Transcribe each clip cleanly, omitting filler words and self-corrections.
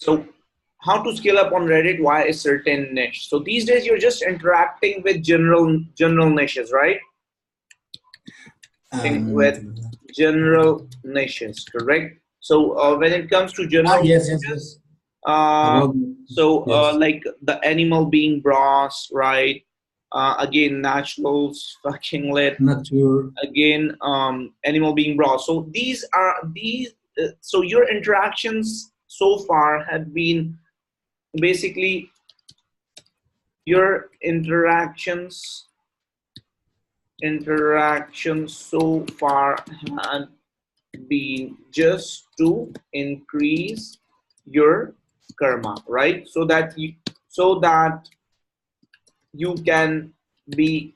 So how to scale up on Reddit? Why a certain niche? So these days you're just interacting with general niches, right? With general niches, correct? So when it comes to general yes. like the animal being bras, right? Again, naturals, fucking lit. Nature. Again, animal being bras. So these are so your interactions so far had been basically your interactions so far had been just to increase your karma, right? So that you can be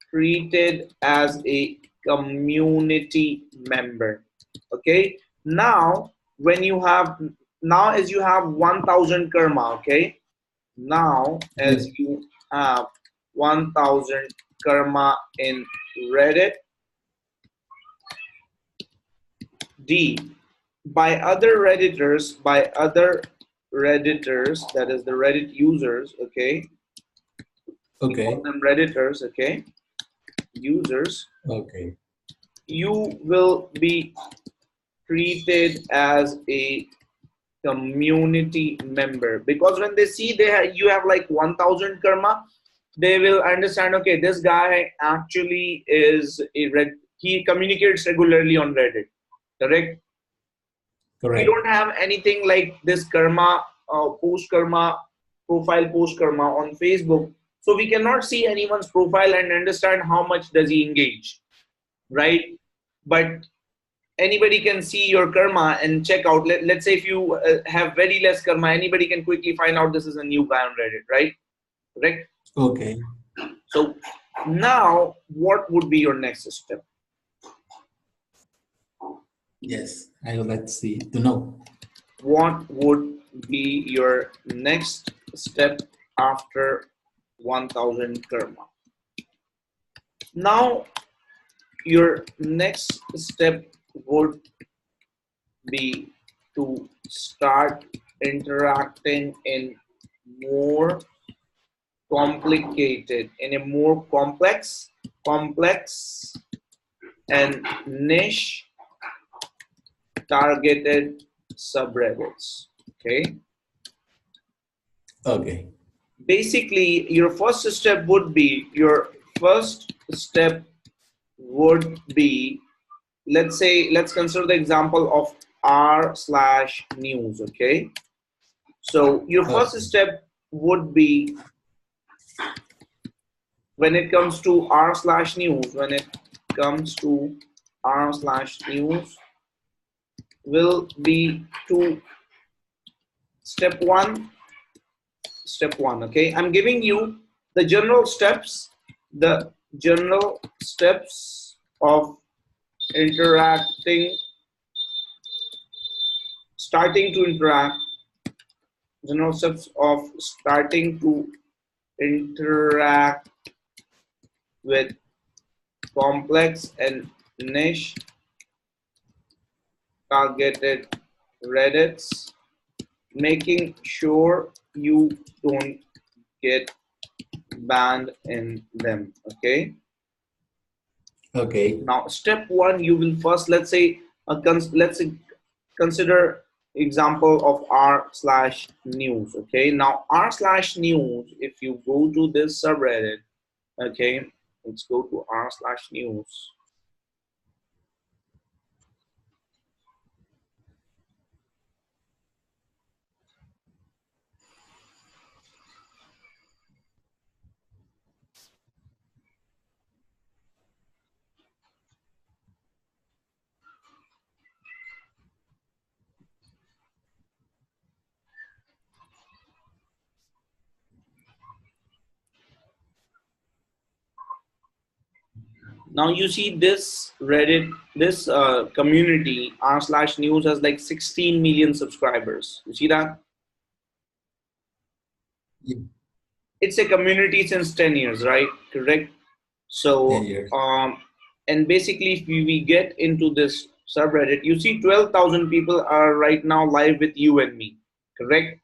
treated as a community member. Okay, now as you have 1000 karma, okay, now as you have 1000 karma in Reddit, D, by other redditors, that is the Reddit users, okay, we call them redditors, okay, users, Okay. you will be treated as a community member, because when they see you have like 1000 karma, they will understand, okay, this guy actually is he communicates regularly on Reddit, correct? We don't have anything like this karma, post karma, profile post karma on Facebook, so we cannot see anyone's profile and understand how much does he engage, right? But anybody can see your karma and check out. Let's say if you have very less karma, anybody can quickly find out this is a new guy on Reddit, right? Correct? Okay. So now what would be your next step? Yes, I would like to know. What would be your next step after 1000 karma? Now your next step would be to start interacting in more complicated, in a more complex and niche targeted subreddits. Okay. Okay. Basically, your first step would be let's consider the example of r/news. Okay. So your first step would be, when it comes to r/news, will be to step one. Okay, I'm giving you the general steps of starting to interact with complex and niche targeted Reddits, making sure you don't get banned in them. Okay. Okay. Now, step one, you will first, let's say consider example of r/news. Okay. Now, r/news, if you go to this subreddit, okay, let's go to r/news. Now you see this Reddit, this community, r/news, has like 16 million subscribers. You see that? Yeah. It's a community since 10 years, right? Correct. So, 10 years. And basically, if we get into this subreddit, you see 12,000 people are right now live with you and me. correct?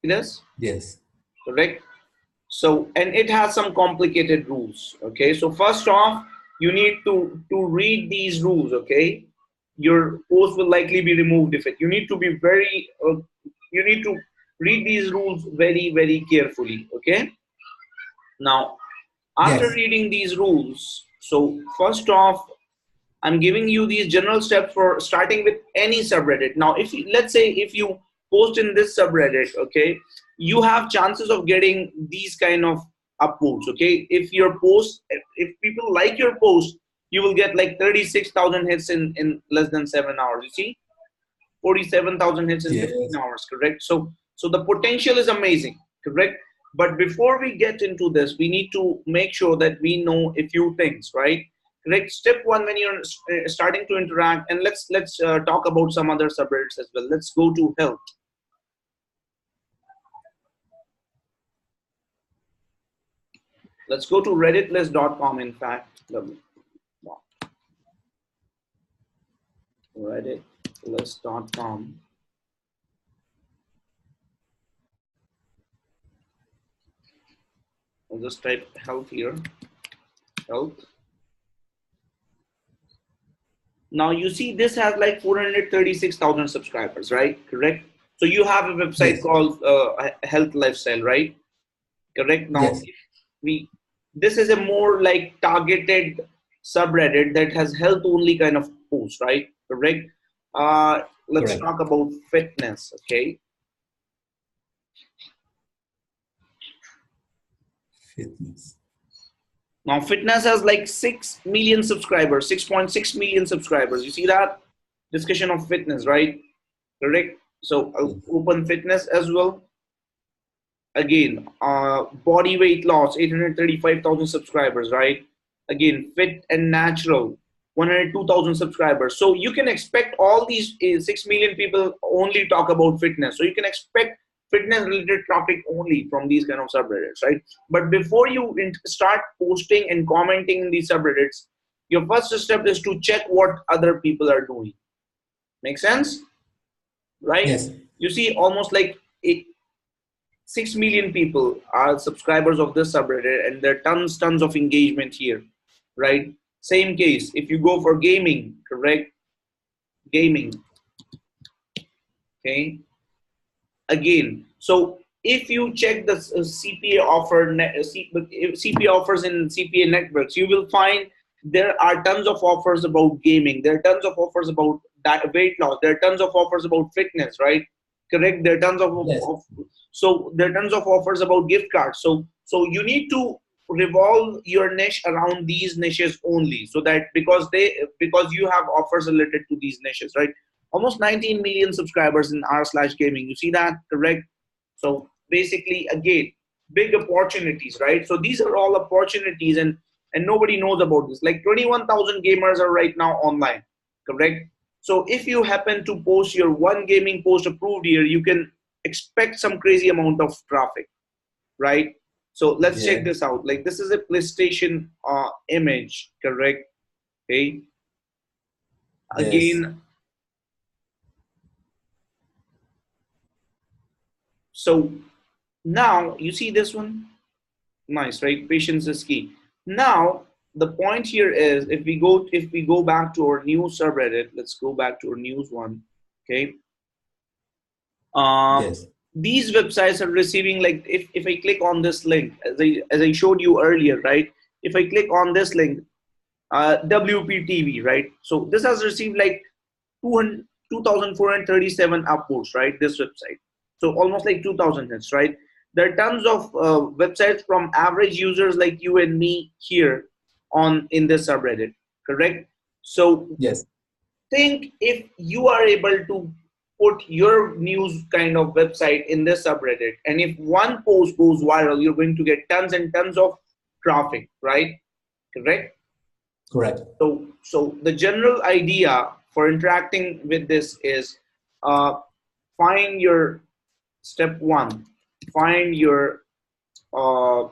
Yes, Yes. correct. So, and it has some complicated rules. Okay, so first off, you need to read these rules. Okay, your post will likely be removed if it. You need to be very. You need to read these rules very carefully. Okay. Now, after Yes. reading these rules, so first off, I'm giving you these general steps for starting with any subreddit. Now, if you, let's say if you post in this subreddit, okay, you have chances of getting these kind of upvotes. Okay, if your post, if people like your post, you will get like 36,000 hits in less than 7 hours. You see, 47,000 hits in 15 Yes. hours, correct? So the potential is amazing, correct? But before we get into this, we need to make sure that we know a few things, right? Correct. Step one, when you're starting to interact, and let's talk about some other subreddits as well. Let's go to health. Let's go to redditlist.com. In fact, redditlist.com. I'll just type health here. Health. Now you see this has like 436,000 subscribers, right? Correct. So you have a website Yes. called Health Lifestyle, right? Correct. Now, Yes. if we this is a more like targeted subreddit that has health only kind of post, right? Correct. Let's Correct. talk about fitness. Okay. Fitness. Now fitness has like 6 million subscribers, 6.6 million subscribers. You see that discussion of fitness, right? Correct. So I'll Yes. open fitness as well. Again, body weight loss, 835,000 subscribers, right? Again, fit and natural, 102,000 subscribers. So you can expect all these 6 million people only talk about fitness. So you can expect fitness related traffic only from these kind of subreddits, right? But before you start posting and commenting in these subreddits, your first step is to check what other people are doing. Make sense? Right? Yes. You see almost like 6 million people are subscribers of this subreddit, and there are tons of engagement here, right? Same case if you go for gaming, correct? Gaming, okay. Again, so if you check the CPA CPA offers in CPA networks, you will find there are tons of offers about gaming, there are tons of offers about weight loss, there are tons of offers about fitness, right? Correct. There are tons Yes. so there are tons of offers about gift cards. So you need to revolve your niche around these niches only, so that because you have offers related to these niches, right? Almost 19 million subscribers in r/gaming. You see that, correct? So basically, again, big opportunities, right? So these are all opportunities, and nobody knows about this. Like 21,000 gamers are right now online, correct? So if you happen to post your one gaming post approved here, you can expect some crazy amount of traffic, right? So let's check Yeah. this out. Like this is a PlayStation image, correct? Okay. Yes. Again, so now you see this one. Nice, right? Patience is key. Now the point here is if we go back to our news subreddit, let's go back to our news one. Okay. Uh, Yes. these websites are receiving, like, if I click on this link, as I showed you earlier, right? If I click on this link, WPTV, right? So this has received like 2,437 upvotes, right? This website. So almost like 2,000 hits, right? There are tons of websites from average users like you and me here on in this subreddit, correct? So Yes. think if you are able to put your news kind of website in this subreddit, and if one post goes viral, you're going to get tons and tons of traffic, right? Correct. Correct. So the general idea for interacting with this is, uh, find your step one, find your uh,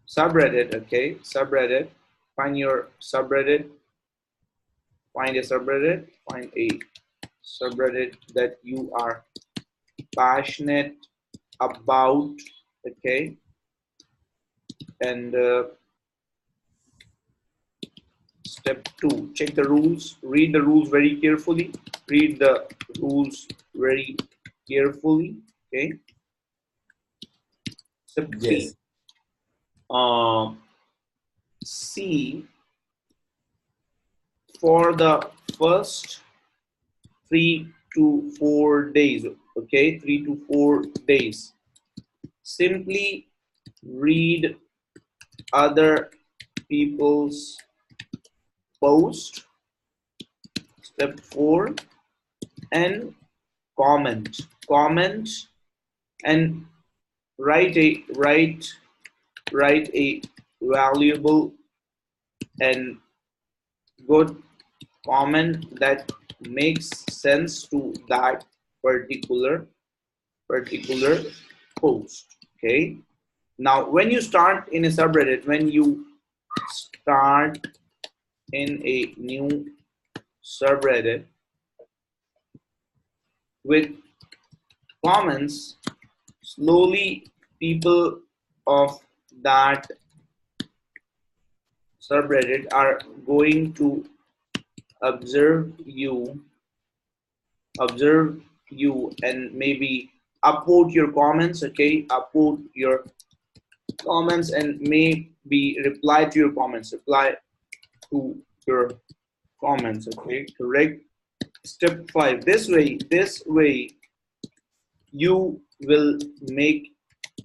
subreddit. Okay, subreddit, find your subreddit, find a subreddit, find a subreddit that you are passionate about, okay? And step 2, check the rules, read the rules very carefully, read the rules very carefully, okay? Step 3, Yes. see for the first 3 to 4 days, okay? 3 to 4 days, simply read other people's post. Step 4, and comment and write a valuable and good comment that makes sense to that particular post, okay? Now when you start in a subreddit, when you start in a new subreddit with comments, slowly people of that subreddit are going to observe you and maybe upvote your comments, okay? Upvote your comments and maybe reply to your comments, okay? Correct. Step 5, this way you will make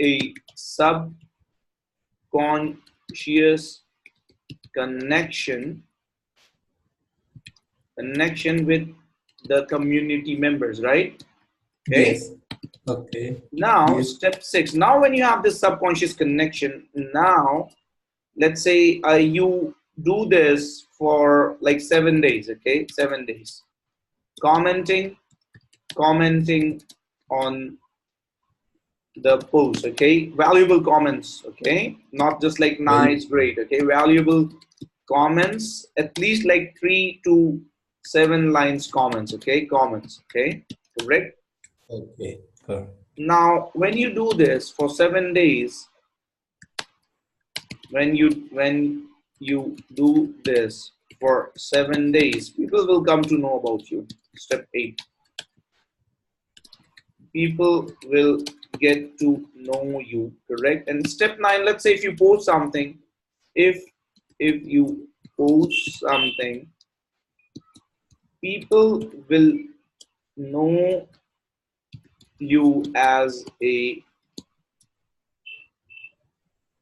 a subconscious connection with the community members, right? Okay. Yes. Okay. Now Yes. step 6, now when you have this subconscious connection, now let's say you do this for like 7 days, okay? 7 days commenting on the post, okay? Valuable comments, okay? Not just like Okay. nice, great, okay? Valuable comments, at least like 3 to 7 lines comments, okay? Comments, okay? Correct. Okay. Correct. Now when you do this for 7 days, when you do this for 7 days, people will come to know about you. Step 8, people will get to know you, correct? And step 9, let's say if you post something, if you post something, people will know you as a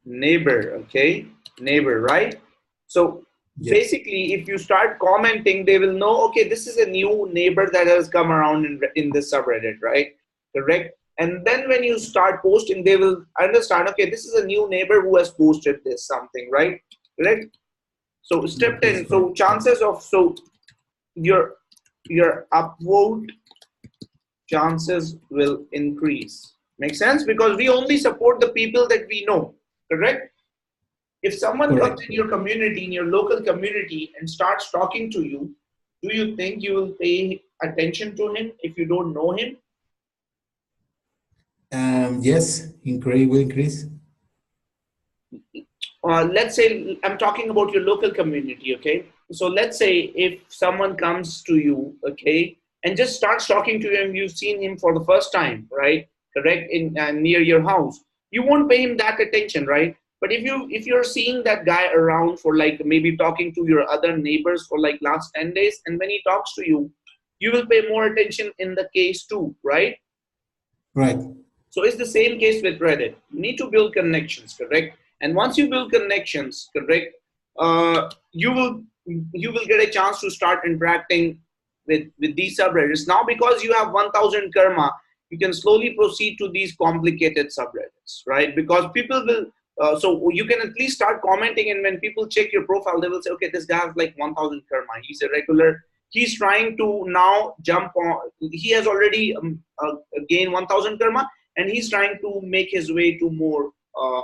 neighbor, okay? Neighbor, right? So Yes. basically if you start commenting, they will know, okay, this is a new neighbor that has come around in this subreddit, right? Correct. And then when you start posting, they will understand, okay, this is a new neighbor who has posted this something, right? Correct. So step Yes. 10, so Correct. chances of, so your upvote chances will increase. Make sense? Because we only support the people that we know, correct? If someone comes Correct. in your community, in your local community, and starts talking to you, do you think you will pay attention to him if you don't know him? Yes. Increase will increase. Let's say I'm talking about your local community, okay? So let's say if someone comes to you, okay, and just starts talking to you, and you've seen him for the first time, right? Correct, in near your house, you won't pay him that attention, right? But if you're seeing that guy around for like maybe talking to your other neighbors for like last 10 days, and when he talks to you, you will pay more attention in the case too, right? Right. So it's the same case with Reddit. You need to build connections, correct? And once you build connections, correct, you will get a chance to start interacting with these subreddits. Now, because you have 1,000 karma, you can slowly proceed to these complicated subreddits, right? Because people will. So you can at least start commenting, and when people check your profile, they will say, okay, this guy has like 1,000 karma. He's a regular. He's trying to now jump on. He has already gained 1,000 karma, and he's trying to make his way to more uh,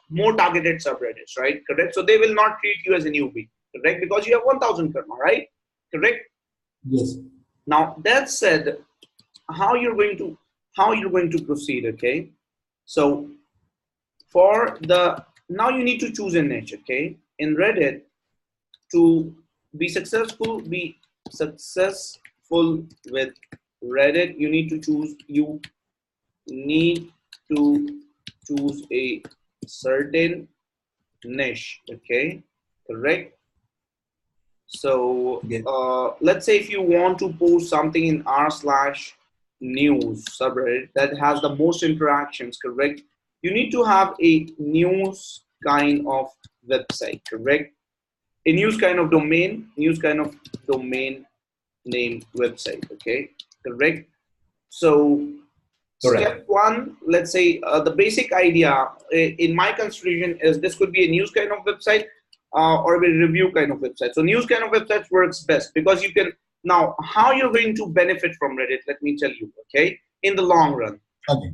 more targeted subreddits, right? Correct. So they will not treat you as a newbie, correct? Because you have 1,000 karma, right? Correct. Yes. Now that said, how you're going to proceed, okay? So for the now you need to choose a niche, okay? In Reddit, to be successful with Reddit, you need to choose a certain niche, okay? Correct. So Yes. let's say if you want to post something in r/news subreddit that has the most interactions, correct? You need to have a news kind of website, correct? A news kind of domain name website, okay? Correct. So Correct. step one, let's say the basic idea in my consideration is this could be a news kind of website or a review kind of website. So news kind of websites works best because you can, now how you're going to benefit from Reddit, let me tell you, okay, in the long run. Okay.